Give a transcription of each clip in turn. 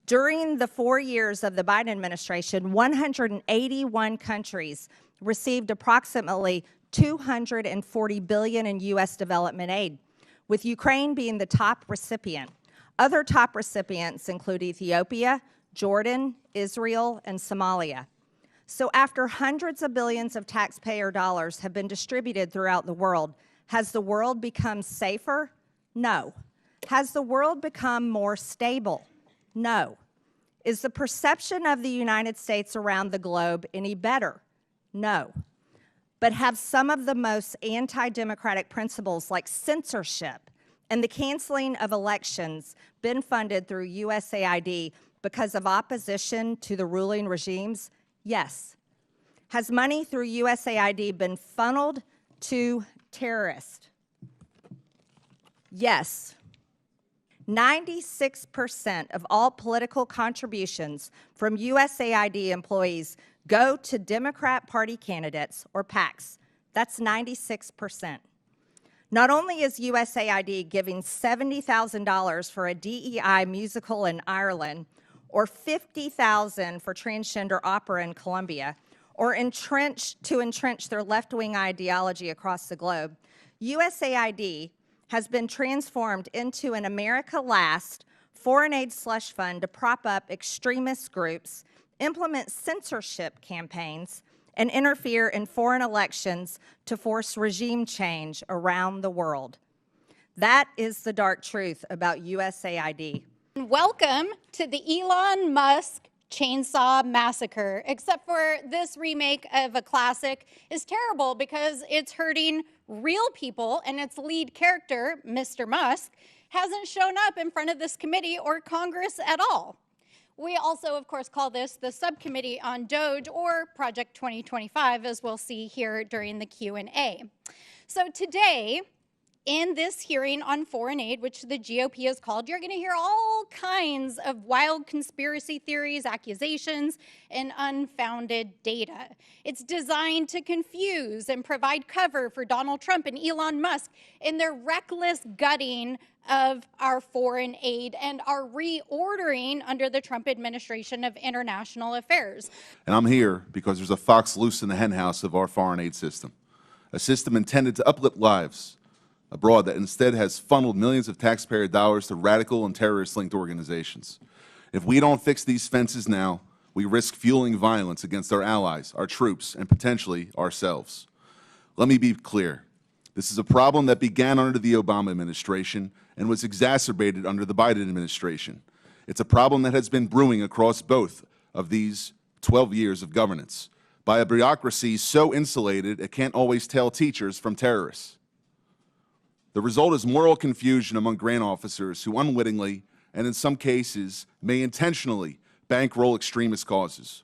During the 4 years of the Biden administration, 181 countries received approximately $240 billion in U.S. development aid, with Ukraine being the top recipient. Other top recipients include Ethiopia, Jordan, Israel, and Somalia. So after hundreds of billions of taxpayer dollars have been distributed throughout the world, has the world become safer? No. Has the world become more stable? No. Is the perception of the United States around the globe any better? No. But have some of the most anti-democratic principles like censorship and the canceling of elections been funded through USAID because of opposition to the ruling regimes? Yes. Has money through USAID been funneled to terrorists? Yes. 96% of all political contributions from USAID employees go to Democrat Party candidates or PACs. That's 96%. Not only is USAID giving $70,000 for a DEI musical in Ireland, or $50,000 for transgender opera in Colombia, or to entrench their left-wing ideology across the globe, USAID has been transformed into an America Last foreign aid slush fund to prop up extremist groups, implement censorship campaigns, and interfere in foreign elections to force regime change around the world. That is the dark truth about USAID. Welcome to the Elon Musk Chainsaw Massacre, except for this remake of a classic is terrible because it's hurting real people, and its lead character, Mr. Musk, hasn't shown up in front of this committee or Congress at all. We also, of course, call this the subcommittee on DOGE, or Project 2025, as we'll see here during the Q&A. So today, in this hearing on foreign aid, which the GOP has called, you're going to hear all kinds of wild conspiracy theories, accusations, and unfounded data. It's designed to confuse and provide cover for Donald Trump and Elon Musk in their reckless gutting of our foreign aid and our reordering under the Trump administration of international affairs. And I'm here because there's a fox loose in the henhouse of our foreign aid system, a system intended to uplift lives abroad that instead has funneled millions of taxpayer dollars to radical and terrorist-linked organizations. If we don't fix these fences now, we risk fueling violence against our allies, our troops, and potentially ourselves. Let me be clear. This is a problem that began under the Obama administration and was exacerbated under the Biden administration. It's a problem that has been brewing across both of these 12 years of governance by a bureaucracy so insulated it can't always tell teachers from terrorists. The result is moral confusion among grant officers who unwittingly, and in some cases, may intentionally bankroll extremist causes.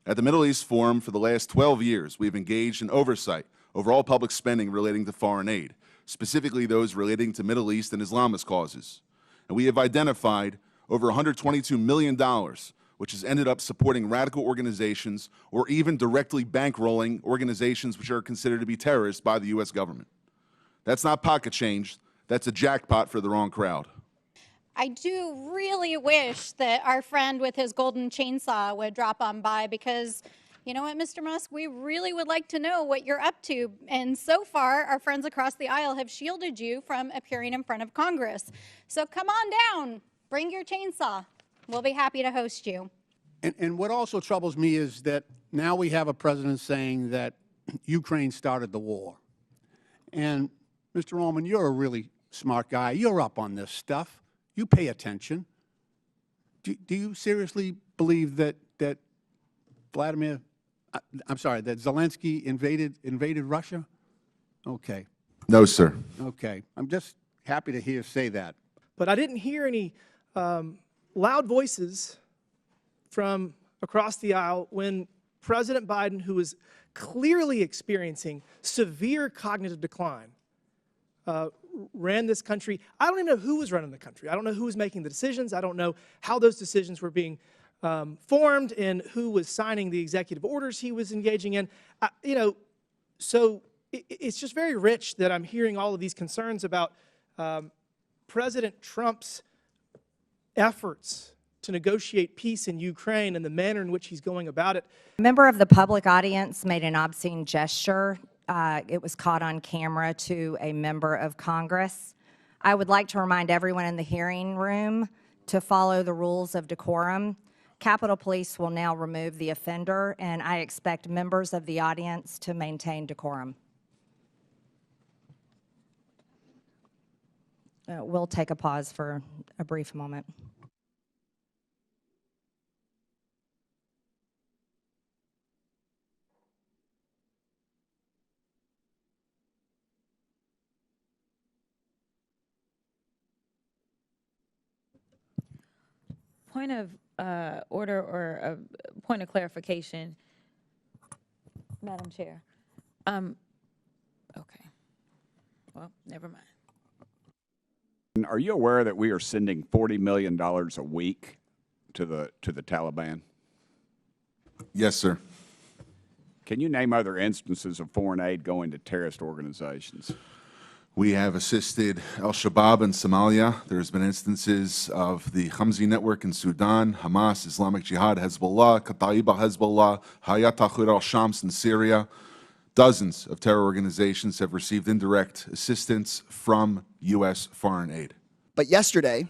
At the Middle East Forum for the last 12 years, we've engaged in oversight over all public spending relating to foreign aid, specifically those relating to Middle East and Islamist causes. And we have identified over $122 million, which has ended up supporting radical organizations or even directly bankrolling organizations which are considered to be terrorists by the U.S. government. That's not pocket change. That's a jackpot for the wrong crowd. I do really wish that our friend with his golden chainsaw would drop on by because, you know what, Mr. Musk, we really would like to know what you're up to. And so far, our friends across the aisle have shielded you from appearing in front of Congress. So come on down. Bring your chainsaw. We'll be happy to host you. And what also troubles me is that now we have a president saying that Ukraine started the war. And Mr. Ullman, you're a really smart guy. You're up on this stuff. You pay attention. Do you seriously believe that Zelensky invaded Russia? Okay. No, sir. Okay. I'm just happy to hear say that. But I didn't hear any loud voices from across the aisle when President Biden, who is clearly experiencing severe cognitive decline, ran this country. I don't even know who was running the country. I don't know who was making the decisions. I don't know how those decisions were being formed and who was signing the executive orders he was engaging in. So it's just very rich that I'm hearing all of these concerns about President Trump's efforts to negotiate peace in Ukraine and the manner in which he's going about it. A member of the public audience made an obscene gesture. It was caught on camera to a member of Congress. I would like to remind everyone in the hearing room to follow the rules of decorum. Capitol Police will now remove the offender, and I expect members of the audience to maintain decorum. We'll take a pause for a brief moment. Point of order or a point of clarification, Madam Chair. Okay. Well, never mind. Are you aware that we are sending $40 million a week to the Taliban? Yes, sir. Can you name other instances of foreign aid going to terrorist organizations? We have assisted al-Shabaab in Somalia. There's been instances of the Khamsi network in Sudan, Hamas, Islamic Jihad, Hezbollah, Kata'iba Hezbollah, Hayat Tahrir al-Shams in Syria. Dozens of terror organizations have received indirect assistance from U.S. foreign aid. But yesterday,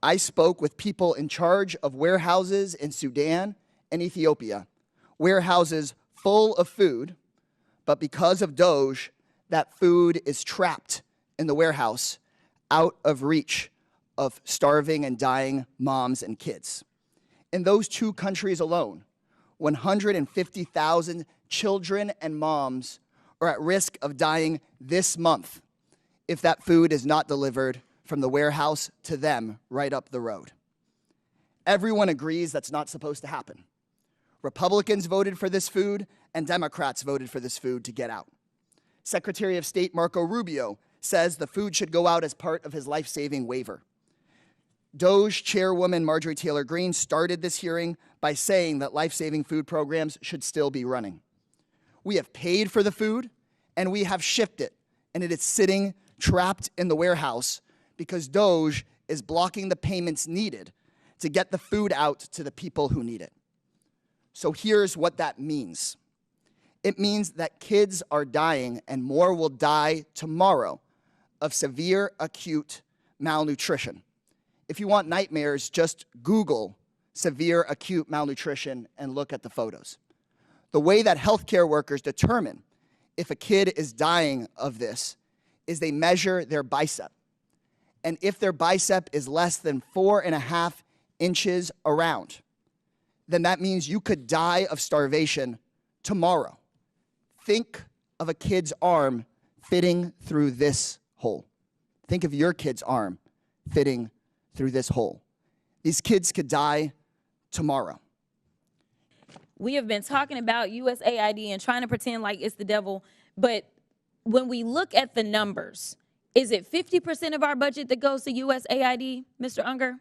I spoke with people in charge of warehouses in Sudan and Ethiopia, warehouses full of food, but because of DOGE, that food is trapped in the warehouse, out of reach of starving and dying moms and kids. In those two countries alone, 150,000 children and moms are at risk of dying this month if that food is not delivered from the warehouse to them right up the road. Everyone agrees that's not supposed to happen. Republicans voted for this food, and Democrats voted for this food to get out. Secretary of State Marco Rubio says the food should go out as part of his life-saving waiver. DOGE Chairwoman Marjorie Taylor Greene started this hearing by saying that life-saving food programs should still be running. We have paid for the food, and we have shipped it, and it is sitting trapped in the warehouse because DOGE is blocking the payments needed to get the food out to the people who need it. So here's what that means. It means that kids are dying, and more will die tomorrow, of severe acute malnutrition. If you want nightmares, just Google severe acute malnutrition and look at the photos. The way that healthcare workers determine if a kid is dying of this is they measure their bicep. And if their bicep is less than 4.5 inches around, then that means you could die of starvation tomorrow. Think of a kid's arm fitting through this hole. Think of your kid's arm fitting through this hole. These kids could die tomorrow. We have been talking about USAID and trying to pretend like it's the devil, but when we look at the numbers, is it 50% of our budget that goes to USAID, Mr. Unger?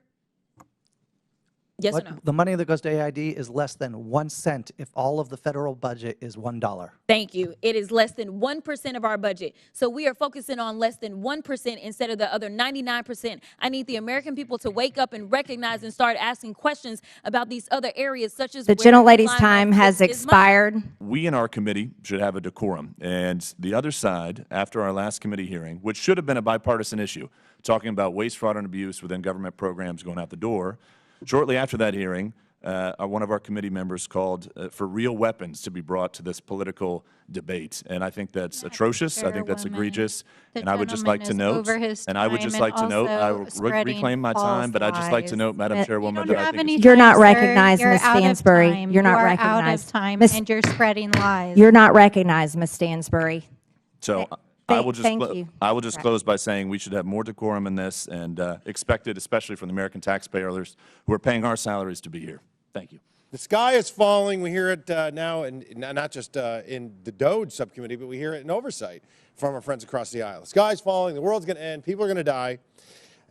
Yes or no? The money that goes to AID is less than 1 cent if all of the federal budget is $1. Thank you. It is less than 1% of our budget. So we are focusing on less than 1% instead of the other 99%. I need the American people to wake up and recognize and start asking questions about these other areas, such as The gentlelady's time has expired. We in our committee should have a decorum. And the other side, after our last committee hearing, which should have been a bipartisan issue, talking about waste, fraud, and abuse within government programs going out the door, shortly after that hearing, one of our committee members called for real weapons to be brought to this political debate. And I think that's atrocious. I think that's egregious. And I would just like to note, I will reclaim my time, but I'd just like to note, Madam Chairwoman, that I think You're not recognized, Ms. Stansbury. You're not recognized. Out of time, Ms. and you're spreading lies. You're not recognized, Ms. Stansbury. so. I will just close by saying we should have more decorum in this and expect it, especially from the American taxpayers who are paying our salaries to be here. Thank you. The sky is falling. We hear it now, and not just in the DOGE subcommittee, but we hear it in oversight from our friends across the aisle. The sky's falling. The world's going to end. People are going to die.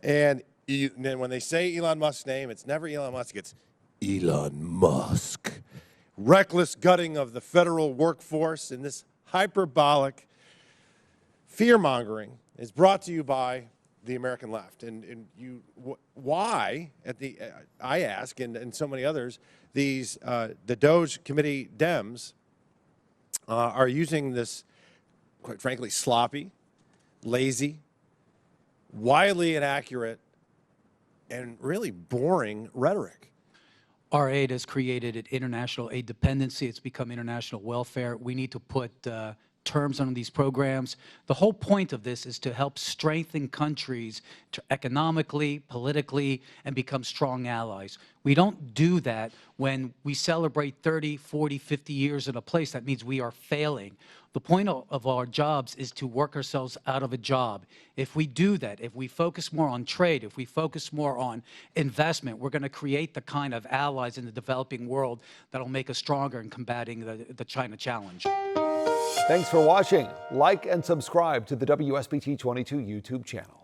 And then when they say Elon Musk's name, it's never Elon Musk. It's Elon Musk. Reckless gutting of the federal workforce in this hyperbolic fear-mongering is brought to you by the American left. And why, I ask, and so many others, the DOGE committee Dems are using this, quite frankly, sloppy, lazy, wildly inaccurate, and really boring rhetoric. Our aid has created an international aid dependency. It's become international welfare. We need to put terms on these programs. The whole point of this is to help strengthen countries economically, politically, and become strong allies. We don't do that when we celebrate 30, 40, 50 years in a place. That means we are failing. The point of our jobs is to work ourselves out of a job. If we do that, if we focus more on trade, if we focus more on investment, we're going to create the kind of allies in the developing world that will make us stronger in combating the China challenge. Thanks for watching. Like and subscribe to the WSBT 22 YouTube channel.